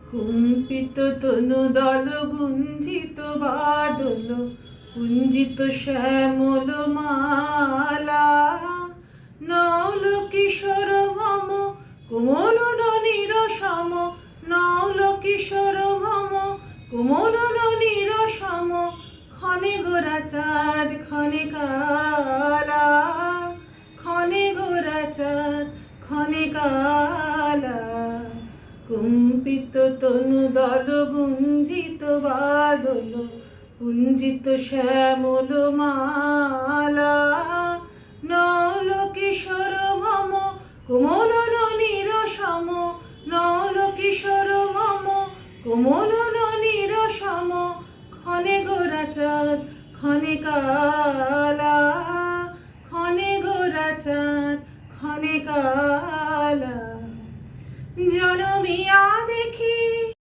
কুম্পিত তনু দল গুঞ্জিত বাদল কুঞ্জিত শ্যামল মালা নৌল কিশোর মম কোমল ননীর সম নৌল কিশোর মম কোমল ননীর সম ক্ষণে গোরা চাঁদ ক্ষণে কালা ক্ষণে গোরা চাঁদ ক্ষণে কালা কুম্পিত তনু দল গুঞ্জিত বাদল কুঞ্জিত শ্যামল মালা নৌল কিশোর মম কোমল ননীর সম নৌল কিশোর মম কোমল ননীর সম ক্ষণে গোরা চাঁদ ক্ষণে কালা ক্ষণে গোরা চাঁদ ক্ষণে কালা জনমিয়া দেখি